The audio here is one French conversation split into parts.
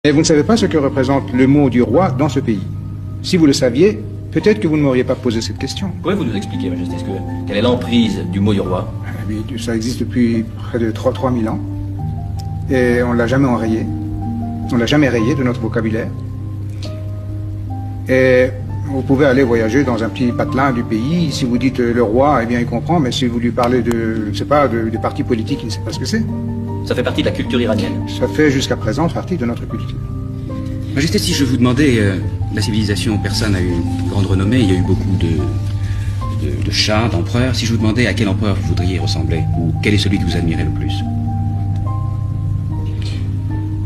Et vous ne savez pas ce que représente le mot du roi dans ce pays. Si vous le saviez, peut-être que vous ne m'auriez pas posé cette question. Pouvez-vous nous expliquer, Majesté, quelle est l'emprise du mot du roi? Oui, ça existe depuis près de 3000 ans. Et on ne l'a jamais enrayé. On ne l'a jamais rayé de notre vocabulaire. Et vous pouvez aller voyager dans un petit patelin du pays. Si vous dites le roi, eh bien il comprend. Mais si vous lui parlez de, je sais pas, des partis politiques, il ne sait pas ce que c'est. Ça fait partie de la culture iranienne. Ça fait jusqu'à présent partie de notre culture. Majesté, si je vous demandais, la civilisation persane a eu une grande renommée, il y a eu beaucoup de chats, d'empereurs. Si je vous demandais à quel empereur vous voudriez ressembler, ou quel est celui que vous admirez le plus?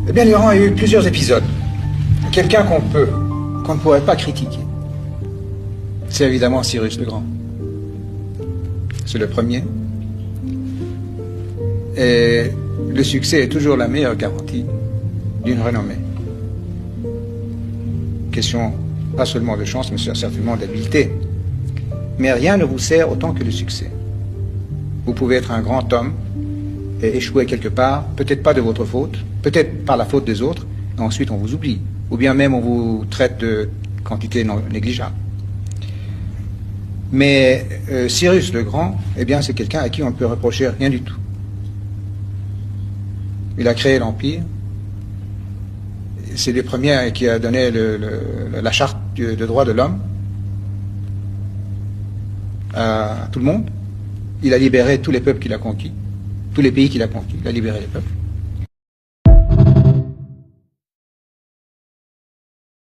Eh bien, l'Iran a eu plusieurs épisodes. Quelqu'un qu'on ne pourrait pas critiquer, c'est évidemment Cyrus le Grand. C'est le premier. Et le succès est toujours la meilleure garantie d'une renommée. Question pas seulement de chance, mais certainement d'habileté. Mais rien ne vous sert autant que le succès. Vous pouvez être un grand homme et échouer quelque part, peut-être pas de votre faute, peut-être par la faute des autres, et ensuite on vous oublie. Ou bien même on vous traite de quantité non négligeable. Mais Cyrus le Grand, eh bien c'est quelqu'un à qui on ne peut reprocher rien du tout. Il a créé l'Empire. C'est le premier qui a donné la charte de droits de l'homme à tout le monde. Il a libéré tous les peuples qu'il a conquis, tous les pays qu'il a conquis. Il a libéré les peuples.